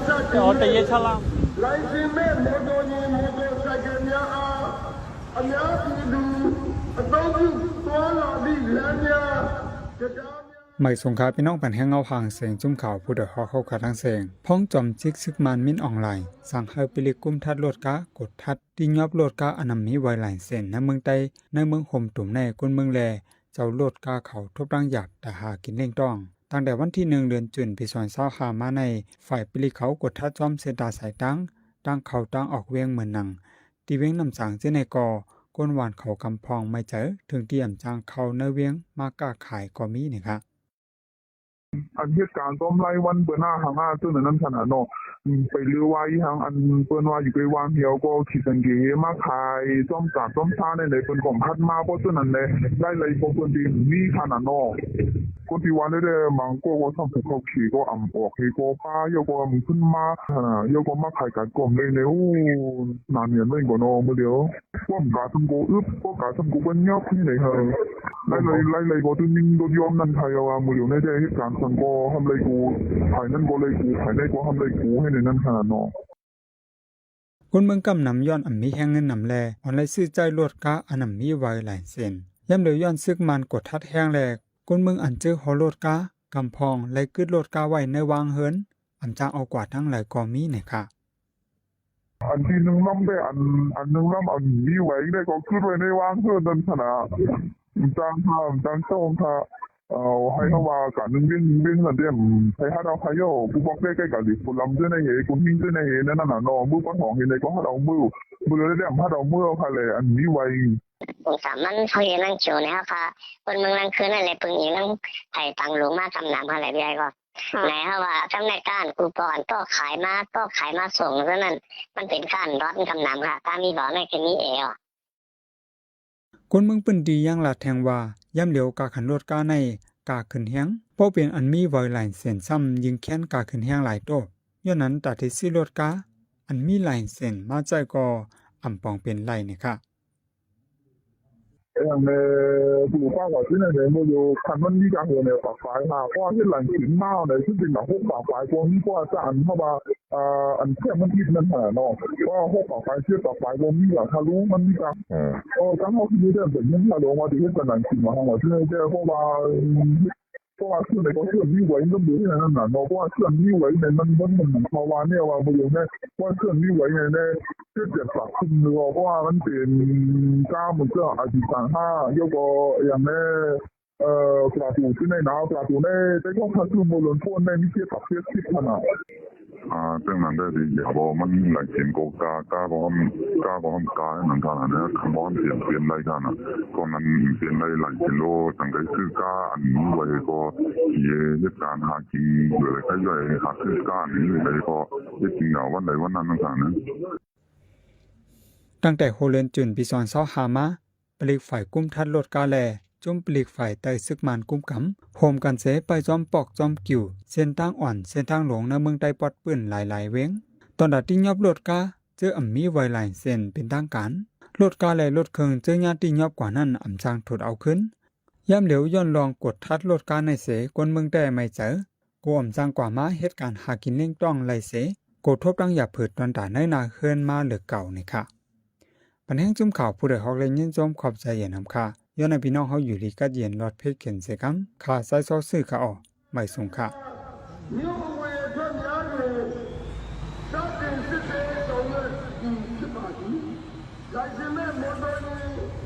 အော်တရေချက်လားလိုင်စင်မဲ့မော်တော်ယာဉ်မော်တော်ဆိုင်ကယ်များအားအများပြည်သူအသုံးပြုသွားလာသည့်လမ်းများတရားไม่สงขาพี่น้องปันแห้งเอาห่างเสียงจุ่มข่าวผู้เดือดเข้าขาทั้งเสียงพ้องจอมจิกซึกมันมินออนไลน์สั่งให้ปิลิกุมทัดโหลดกากดทัดที่ยอบโหลดกาอนามีไวหลายเส้นในเมืองไต้ในเมืองห่มตุ่มในกุนเมืองแลเจ้าโหลดกาเขาทบร่างหยาบแต่หากินเล่งต้องตั้งแต่วันที่1 เดือนจุนปี2025มาในฝ่ายปิลิเขากดทัดจอมเซนตาสายตั้งเขาตั้งออกเวียงเหมือนหนังตีเวียงนำสางเจในกอก้นหวานเขากำพองไม่เจอถึงเตรียมจางเขาเนื้อเวียงมากาขายก็มีนะครับอันเหตุการณ์ต้มไล่วันเปิดหน้าหางอาซึ่งนั้นขนาดเนาะไปเรือไว้ทางอันเปิดว่าอยู่ไปวางเหี่ยวก็ขีดสังเกตมาขายต้มกาดต้มซ่าในเป็นของพัดมาเพราะซึ่งนั้นเลยได้เลยพวกคนที่มีขนาดเนาะคนที่วันได้มังก็ทำผูกเขาขี่ก็อ่ำออกให้ก็ป้ายก็มึงขึ้นมาก็มาขายกัดกลมเลยเนี่ยนานเหมือนไม่ก่อนเนาะเมื่อเดียวว่ามันกาสมกูก็กาสมกูเป็นเงาที่ไหนเหรอไล่ก็ถึงโดนยอมนั่นไทยว่าเมื่อเดียวในเหตุการณ์สังก็ทำเลยกูขายนั่นก็เลยกูขายได้ก็ทำเลยกูให้ในนั้นขนาดเนาะคนเมืองกำนำย้อนอันมีแห้งเงินนำแลออนไลน์ซื้อใจลดกาอันนำมีไว้หลายเส้นย่ำเหลียวย้อนซึกมันกดทัดแห้งแลคนเมืองอันเจอหอโลดกากำพองไล่กึดโลดกาไว้ในวางเฮินอันจางเอากว่าทั้งหลายก็มีเนี่ยค่ะอันที่หนึ่งน้ำได้อันหนึ่งน้ำอันนี้ไว้ได้ก็ขึ้นไว้ในวางเฮินนั่นขนาดจางส่งค่ะให้เขาว่าการนึงวิ่งนั่นเดียมใช้ฮัดเอาใครโย่ผู้บอกได้ใกล้กับดิคนลำด้วยในเหตุคนหิ้งด้วยในเหตุนั่นน่ะนอมือก้อนของเห็นในก็ฮัดเอามือเลยเดียมฮัดเอามือเอาใครเลยอันนี้ไว้องสามันเขาเห็นนั่งเขียวเนี่ยค่ะคนเมืองนั่งคืนนั่นแหละพึ่งอีนั่งไถ่ตังหลวงมากำนำอะไรไปก็ไหนเขาว่าทั้งในก้านกูปอนก็ขายมาส่งเพราะนั้นมันเป็นก้านร้อนกำนำค่ะตามีบอกในแค่นี้เองคนเมืองปืนดีย่างลาแทงว่าย่ำเหลียวกาขันรถกาในกาขึ้นแห้งเพราะเป็นอันมีไวหลายเส้นซ้ำยิงแค้นกาขึ้นแห้งหลายโตย้อนนั้นตัดที่ซื้อรถกาอันมีหลายเส้นมาใจก็อ่ำปองเป็นไรเนี่ยค่ะอย่างในผู้ว่าก็ที่ในเรื่องอยู่คันมันมีการหัวเนี่ยปากไฟค่ะเพราะที่หลังถึงหน้าเลยซึ่งเป็นหนังพวกปากไฟพวกนี้ก็จะอันเข้ามาอันแค่มันที่นั่นแหละเนาะว่าพวกปากไฟเชื่อปากไฟพวกนี้หลังทะลุมันมีการจังเขาที่นี่เรื่องเป็นยังไงลงมาที่เป็นหลังถึงมาห้องว่าที่นี่เพราะว่าคือในก็เชื่อมีไว้ก็ดูที่นั่นน่ะเนาะเพราะว่าเชื่อมีไว้ในมันภาวะเนี่ยว่าบริเวณนี้ว่าเชื่อมีไว้ในเชื่อเจ็บปากขึ้นเนาะเพราะว่ามันเป็นก้าวมันก็อาทิตย์35ยกอย่างนี้ปลาตูที่ในน้ำปลาตูในแต่ก็ถ้าคือมูลนิธิในมีเกี่ยวกับเรื่องที่ขนาดจังนั้นได้ดีอย่าบอกมันหลายเสียงก็กาก็เหมือนกันนะคำว่าเปลี่ยนอะไรกันนะก็นั้นเปลี่ยนอะไรหลายกิโลตั้งแต่คือกาอันนี้ไว้ก็เหตุการณ์หากินหรืออะไรก็ย่อยหาคือกาอันนี้เลยก็ได้กินเอาวันไหนวันนั้นต่างๆนะตั้งแต่โฮเลนจุนปี2025มาปลีกฝ่ายกุ้มทัดรถกาแลจุ่มปลีกฝ่ายไต้ซึกมันกุ้มกำโฮมกันเสไปจอมปอกจอมกิ่วเส้นทางอ่อนเส้นทางหลวงในเมืองไต้ปอดปื้นหลายๆเว้งตอนดัดที่ยอบรถกาเจออ่ำมีไวหลายเส้นเป็นทางการรถกาและรถเครื่องเจอญาติยอบกว่านั้นอ่ำจางถดเอาขึ้นย่ำเหลียวย้อนลองกดทัดรถกาในเสกวนเมืองแต่ไม่เจอกูอ่ำจางกว่ามาเหตุการณ์หากินเล่งต้องไล่เสโกทบดังหยาเผิดตอนด่าในนาเฮือนมาเหลือเก่านี่ค่ะปัญหาจุ่มข่าวผู้ใดฮอกเลยยินจมขอบใจเย็นนำค่ะย้อนในพี่น้องเขาอยู่ดีกัดเย็นรอดเพชรเข็นเสกัมขาไซซอซื้อขาออกไม่ส่งค่ะမြို့အဝေအထက်များတွင်စတင်စစ်ဆေးဆောင်ရွက်ဖြစ်ပါသည်။လိုင်စင်မဲ့မော်တော်ယာဉ်